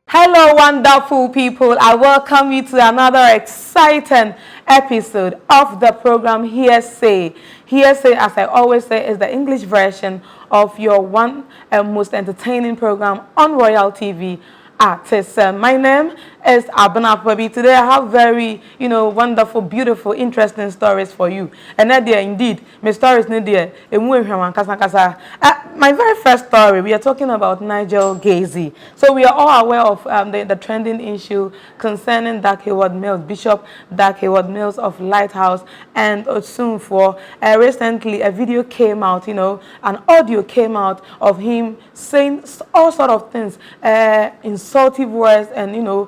Hello, wonderful people. I welcome you to another exciting episode of the program Hearsay. Hearsay, as I always say, is the English version of your one and most entertaining program on Royal TV. Artists. My name is Abana Pabi. Today I have very, wonderful, beautiful, interesting stories for you. And that indeed, my stories need there. My very first story, we are talking about Nigel Gaisie. So we are all aware of the trending issue concerning Dag Heward-Mills, Bishop Dag Heward-Mills of Lighthouse and Otunfor. Recently, a video came out, an audio came out of him saying all sort of things, insultive words and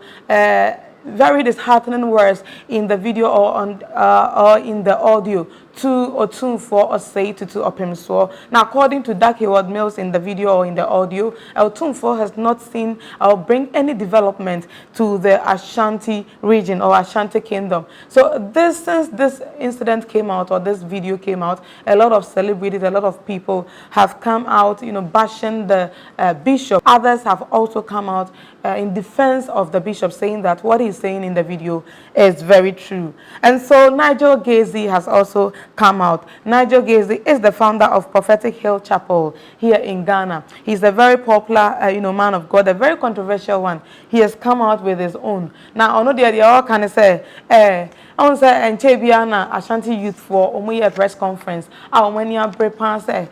very disheartening words in the video or in the audio to Otunfor or say to Opemso. Now, according to Dag Heward-Mills in the video or in the audio, Otunfor has not seen or bring any development to the Ashanti region or Ashanti kingdom. So since this incident came out or this video came out, a lot of celebrities, a lot of people have come out, bashing the bishop. Others have also come out in defense of the bishop, saying that what he's saying in the video is very true. And so Nigel Gaisie has also come out. Nigel Gaisie is the founder of Prophetic Hill Chapel here in Ghana. He's a very popular, man of God, a very controversial one. He has come out with his own. Now, I know they all kind of say, I want to say, and Chebiana Ashanti Youth for a press conference. When you have say,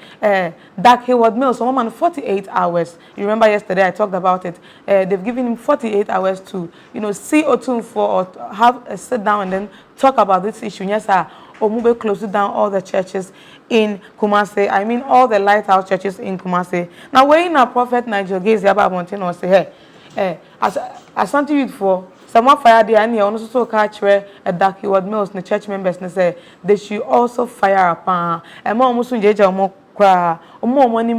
Dag Heward-Mills, so man 48 hours. You remember yesterday I talked about it. They've given him 48 hours to, see Otunfor or have a sit down and then talk about this issue. Yes, sir. Or move close down all the churches in Kumasi. I mean, all the lighthouse churches in Kumasi. Now, when our prophet Nigel Gaisie about Mountain or say, hey, as Ashanti Youth for someone fire the and also catch where a Dag Heward-Mills, the church members, and say they should also fire upon a more Muslim more cry, or more money,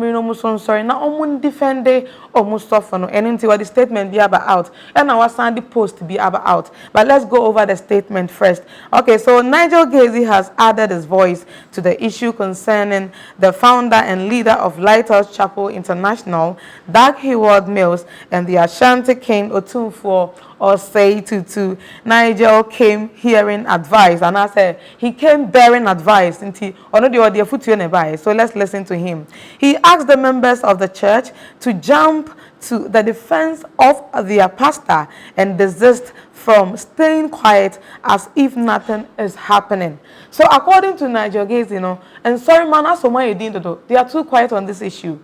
sorry, now almost defend it, almost soften, and until the statement be about out, and our Sunday post be about out. But let's go over the statement first. Okay, so Nigel Gaisie has added his voice to the issue concerning the founder and leader of Lighthouse Chapel International, Dag Heward-Mills, and the Ashanti King Otunfor or say to Nigel came hearing advice, and I said he came bearing advice until the foot nearby. So let's listen to him. He asked the members of the church to jump to the defense of their pastor and desist from staying quiet as if nothing is happening. So according to Nigel Gaisie, and sorry man, that's what you didn't do. They are too quiet on this issue.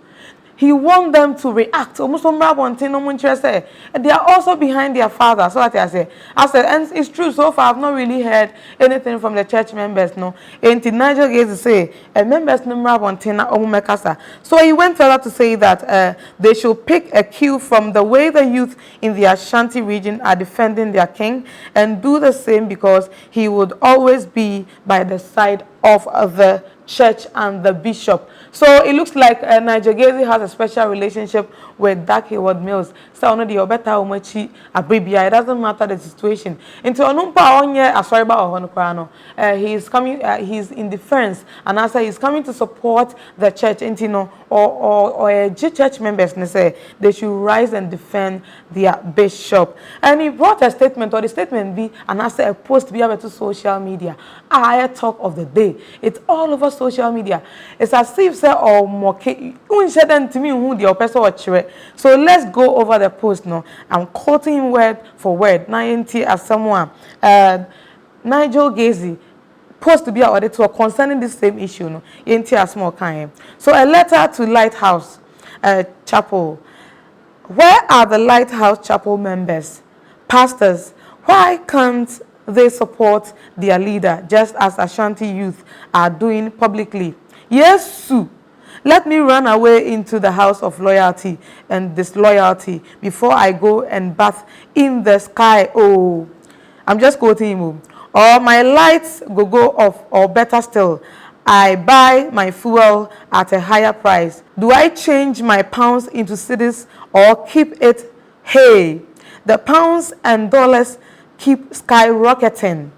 He wants them to react. Almost they are also behind their father. So I said, and it's true. So far, I've not really heard anything from the church members. No, and Nigel Gaisie say, members so he went further to say that they should pick a cue from the way the youth in the Ashanti region are defending their king and do the same, because he would always be by the side of the church and the bishop. So it looks like Nigel Gaisie has a special relationship with Dag Heward-Mills. So no the better umachi abribia. It doesn't matter the situation. Into onumpa onye asoriba ohonokrano. He's coming. He's in defense, and as he's coming to support the church. Intino or church members say they should rise and defend their bishop. And he brought a statement, or the statement be, and I said a post be able to social media. I talk of the day. It's all over social media. It's as if say or mock to me who the person watch. So let's go over the post now. I'm quoting word for word. 90 as someone Nigel Gaisie post to be auditor concerning this same issue. No, as small kind. So a letter to Lighthouse Chapel. Where are the Lighthouse Chapel members, pastors? Why can't they support their leader just as Ashanti youth are doing publicly? Yes, Sue. Let me run away into the house of loyalty and disloyalty before I go and bath in the sky. Oh, I'm just quoting him. Or my lights go off, or better still, I buy my fuel at a higher price. Do I change my pounds into cedis or keep it? Hey, the pounds and dollars keep skyrocketing.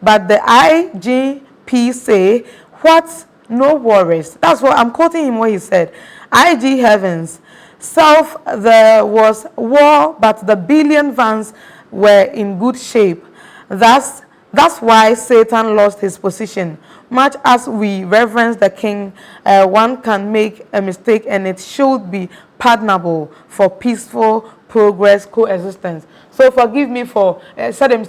But the IGP say, what no worries. That's what I'm quoting him what he said. IG heavens, self there was war, but the billion vans were in good shape. That's why Satan lost his position. Much as we reverence the king, one can make a mistake and it should be pardonable for peaceful progress coexistence. So forgive me for said him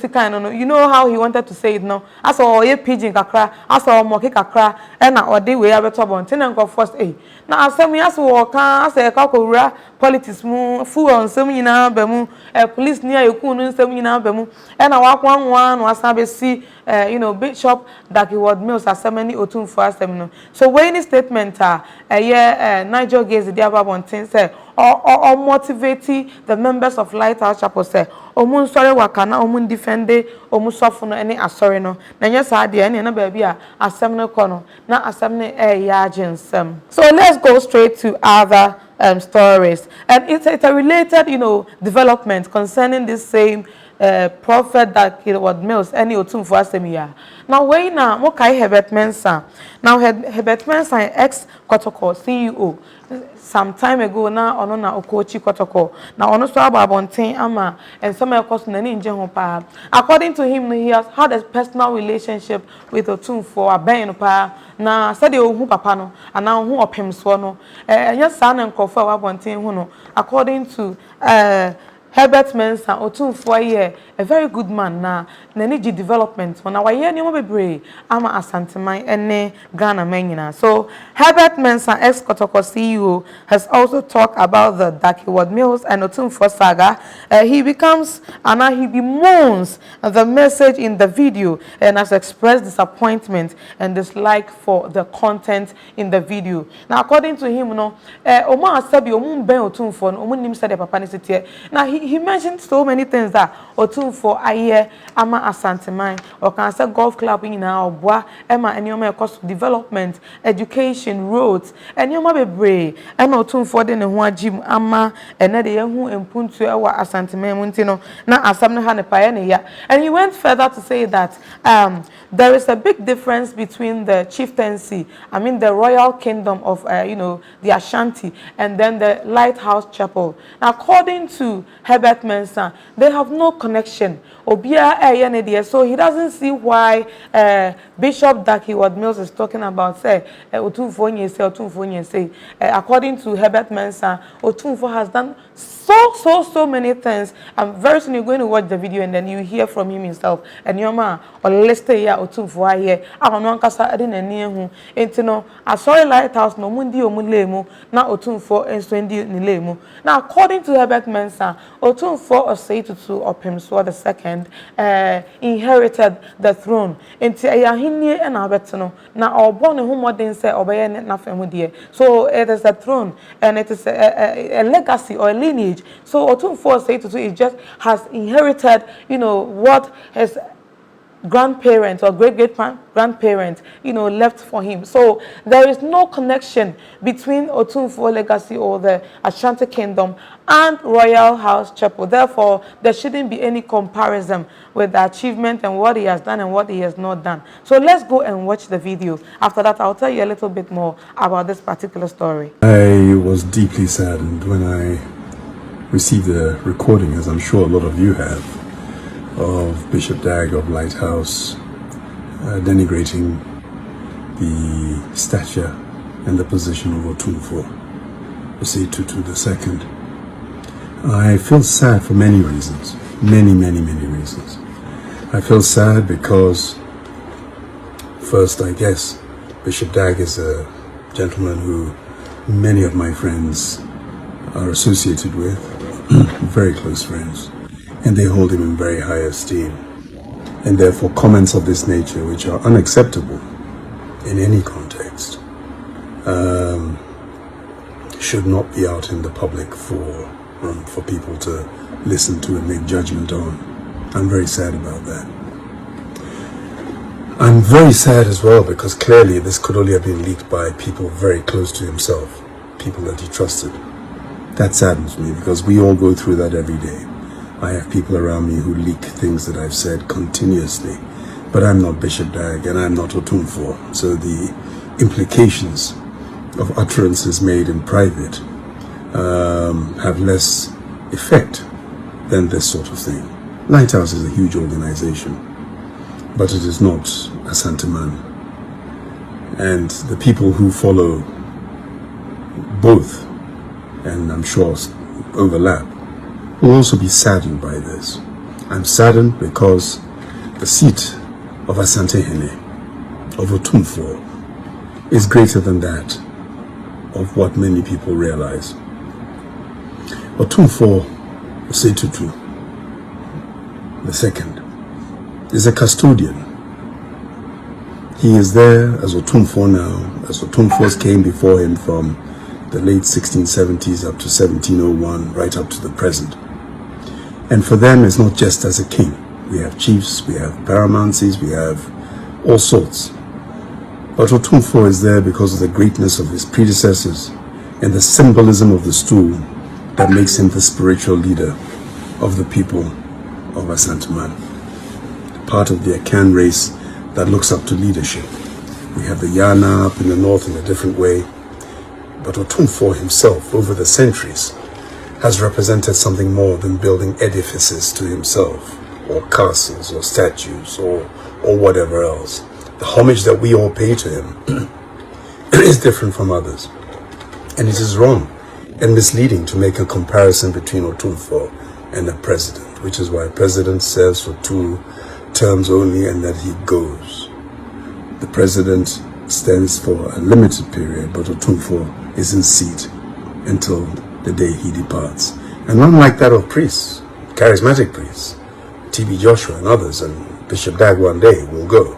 you know how he wanted to say it no. I saw a pigeon kakra, I saw monkey kakra, and or day we have a top on ten and go first a. Now I said me as walk, I say a kakura, politics moon, fool on some in our bemu, police near you couldn't some in our bemu, and I walk one was I see Bishop that he was mills as so many otun for us. So when his statement Nigel Gaisie the other one thing say or motivating the members of Lighthouse Chapel say omun sorry wakana omun defende omun sofo no any asori no na nya sa de ene na ba bia asem no kono na asem ne ya agensem. So let's go straight to other stories, and it's a related development concerning this same prophet that he was mills any otum for asemiya. Now when mo kai Herbert Mensah. Now Herbert Mensah ex Kotoko CEO some time ago na ono na okochi Kotoko. Now ono so ababonten ama and some of na ni nje ho pa. According to him he has had a personal relationship with otum for aben pa na said ohu papa no ana ohu opem so no enya sa na nkofo ababonten hu no. According to Herbert Mensah, otumfo ye a very good man na niji development. When our year ni mo bebre ama asanteman ene Ghana menyina. So Herbert Mensah, ex Kotoko CEO, has also talked about the Dakiwad Mills and otumfo saga. He bemoans the message in the video and has expressed disappointment and dislike for the content in the video. Now according to him, Oma asabi omun ben otumfo no omun nim said papa ni sitie. Now he mentioned so many things that otumfo aye ama asanteman or can say golf club in our bois ema enyoma cost development, education, roads enyoma bebre and otumfo de ne ho agim ama ene de yehu empuntu ewa asanteman muntino na asam ne ha ne paye ne ya. And he went further to say that there is a big difference between the chieftaincy, the royal kingdom of the Ashanti, and then the Lighthouse Chapel. Now, according to Herbert Mensah, they have no connection. So he doesn't see why Bishop Dakiwad Mills is talking about say according to Herbert Mensah, Otumfo has done so many things. Very soon you're going to watch the video and then you hear from him himself. And your man or let's stay here Otumfo here. I don't know kasa adi na niye hu. Entino asori Lighthouse no mundi omulemu na Otumfo enstendi nilemu. Now according to Herbert Mensah, Otumfo Osei-Tutu Opemswo II inherited the throne. Enti ayahinie na abetino na obone hu modern say obeye na femu die. So it is a throne and it is a legacy or a lineage. So Otumfo Osei-Tutu has inherited, what his grandparents or great-grandparents, left for him. So there is no connection between Otumfo legacy or the Ashanti Kingdom and Royal House Chapel. Therefore, there shouldn't be any comparison with the achievement and what he has done and what he has not done. So let's go and watch the video. After that, I'll tell you a little bit more about this particular story. I was deeply saddened when I received the recording, as I'm sure a lot of you have, of Bishop Dag of Lighthouse denigrating the stature and the position of Otumfo Osei-Tutu II. I feel sad for many reasons, many reasons. I feel sad because, first, I guess, Bishop Dag is a gentleman who many of my friends are associated with, very close friends, and they hold him in very high esteem. And therefore comments of this nature, which are unacceptable in any context, should not be out in the public for people to listen to and make judgment on. I'm very sad about that. I'm very sad as well because clearly this could only have been leaked by people very close to himself, people that he trusted. That saddens me because we all go through that every day. I have people around me who leak things that I've said continuously, but I'm not Bishop Dag and I'm not Otumfo. So the implications of utterances made in private have less effect than this sort of thing. Lighthouse is a huge organization, but it is not a Santaman. And the people who follow both, and I'm sure overlap, will also be saddened by this. I'm saddened because the seat of Asantehene, of Otumfuo, is greater than that of what many people realize. Otumfuo Osetutu the second is a custodian. He is there as Otumfuo now, as Otumfuos came before him from the late 1670s up to 1701, right up to the present. And for them, it's not just as a king. We have chiefs, we have paramountcies, we have all sorts. But Otumfuo is there because of the greatness of his predecessors and the symbolism of the stool that makes him the spiritual leader of the people of Asanteman, part of the Akan race that looks up to leadership. We have the Yana up in the north in a different way, but Otumfuo himself, over the centuries, has represented something more than building edifices to himself, or castles, or statues, or whatever else. The homage that we all pay to him is different from others. And it is wrong and misleading to make a comparison between Otumfuo and a president, which is why a president serves for 2 terms only and that he goes. The president stands for a limited period, but Otumfuo is in seat until the day he departs. And unlike that of priests, charismatic priests, T.B. Joshua and others, and Bishop Dag one day will go.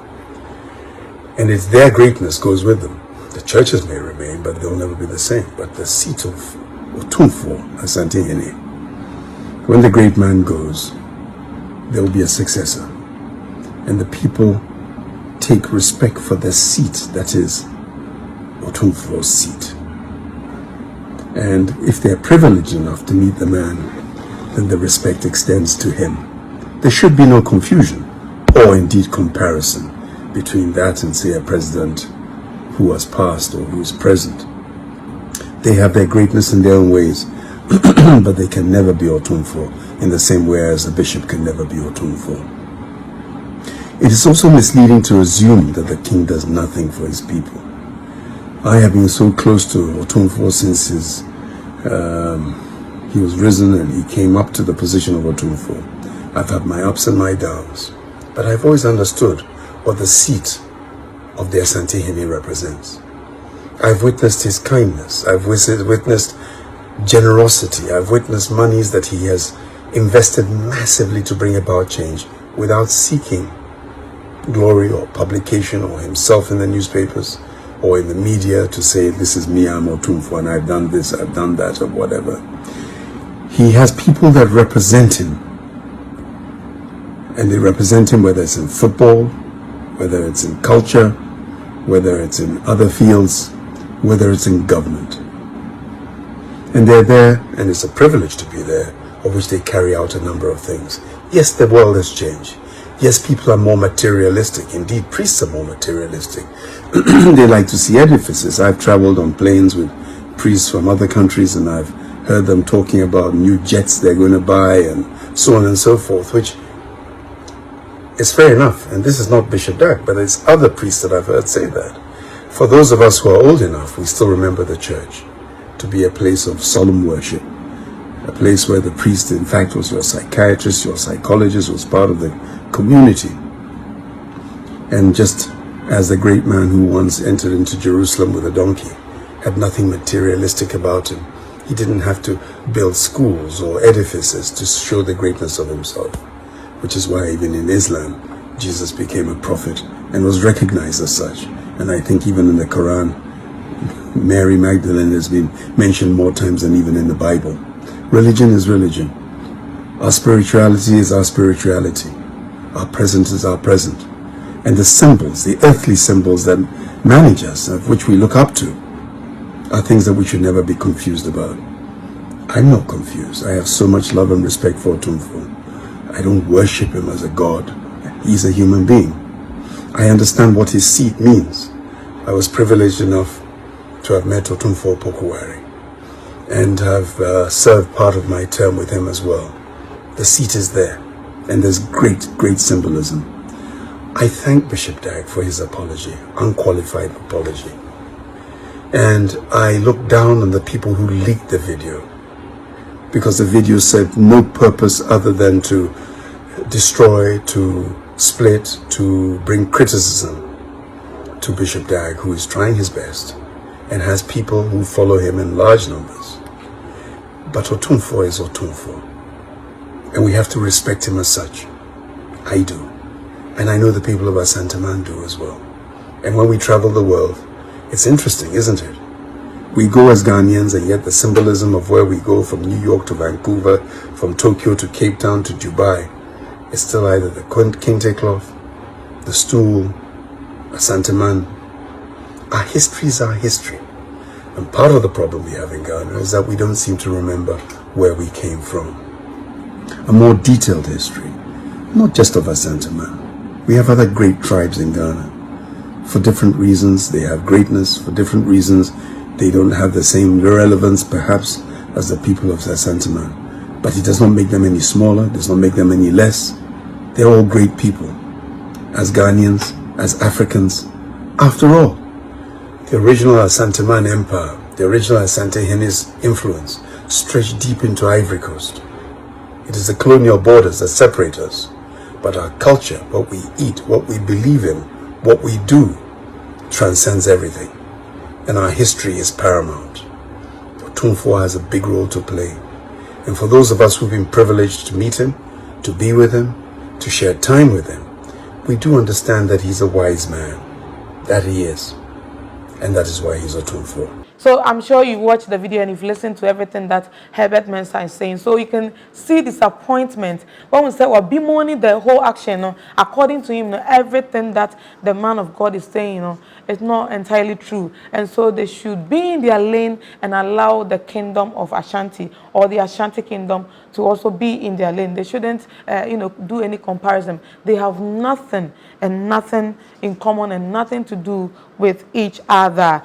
And it's their greatness goes with them. The churches may remain, but they'll never be the same. But the seat of Otumfuo Asantehene, when the great man goes, there will be a successor. And the people take respect for the seat that is Otumfuo's seat. And if they're privileged enough to meet the man, then the respect extends to him. There should be no confusion or indeed comparison between that and, say, a president who has passed or who is present. They have their greatness in their own ways, but they can never be Otumfuo in the same way as a bishop can never be Otumfuo. It is also misleading to assume that the king does nothing for his people. I have been so close to Otumfuo since he was risen and he came up to the position of Otumfuo. I've had my ups and my downs, but I've always understood what the seat of the Asantehene represents. I've witnessed his kindness. I've witnessed generosity. I've witnessed monies that he has invested massively to bring about change without seeking glory or publication or himself in the newspapers or in the media to say, this is me, I'm Otumfuo, and I've done this, I've done that, or whatever. He has people that represent him. And they represent him whether it's in football, whether it's in culture, whether it's in other fields, whether it's in government. And they're there, and it's a privilege to be there, of which they carry out a number of things. Yes, the world has changed. Yes, people are more materialistic. Indeed, priests are more materialistic. They like to see edifices. I've traveled on planes with priests from other countries, and I've heard them talking about new jets they're going to buy, and so on and so forth, which is fair enough. And this is not Bishop Dag, but it's other priests that I've heard say that. For those of us who are old enough, we still remember the church to be a place of solemn worship, a place where the priest, in fact, was your psychiatrist, your psychologist, was part of the community. And just as the great man who once entered into Jerusalem with a donkey had nothing materialistic about him, he didn't have to build schools or edifices to show the greatness of himself, which is why even in Islam, Jesus became a prophet and was recognized as such. And I think even in the Quran, Mary Magdalene has been mentioned more times than even in the Bible. Religion is religion. Our spirituality is our spirituality. Our present is our present. And the symbols, the earthly symbols that manage us, of which we look up to, are things that we should never be confused about. I'm not confused. I have so much love and respect for Otumfuo. I don't worship him as a god. He's a human being. I understand what his seat means. I was privileged enough to have met Otumfuo Pokuwari and have served part of my term with him as well. The seat is there, and there's great symbolism. I thank Bishop Dag for his apology, unqualified apology. And I look down on the people who leaked the video, because the video said no purpose other than to destroy, to split, to bring criticism to Bishop Dag, who is trying his best and has people who follow him in large numbers. But Otumfuo is Otumfuo, and we have to respect him as such. I do. And I know the people of Asanteman do as well. And when we travel the world, it's interesting, isn't it? We go as Ghanaians, and yet the symbolism of where we go, from New York to Vancouver, from Tokyo to Cape Town to Dubai, is still either the kente cloth, the stool, Asanteman. Our history is our history. And part of the problem we have in Ghana is that we don't seem to remember where we came from. A more detailed history, not just of Asanteman. We have other great tribes in Ghana. For different reasons, they have greatness. For different reasons, they don't have the same relevance, perhaps, as the people of Asanteman. But it does not make them any smaller, does not make them any less. They're all great people. As Ghanaians, as Africans, after all, the original Asanteman Empire, the original Asante Hene's influence, stretched deep into Ivory Coast. It is the colonial borders that separate us. But our culture, what we eat, what we believe in, what we do, transcends everything. And our history is paramount. Otumfuo has a big role to play. And for those of us who've been privileged to meet him, to be with him, to share time with him, we do understand that he's a wise man. That he is. And that is why he's Otumfuo. So I'm sure you watched the video and you've listened to everything that Herbert Mensah is saying. So you can see disappointment when we say, well, bemoaning the whole action. According to him, everything that the man of God is saying, it's not entirely true. And so they should be in their lane and allow the kingdom of Ashanti or the Ashanti kingdom to also be in their lane. They shouldn't, do any comparison. They have nothing and nothing in common and nothing to do with each other.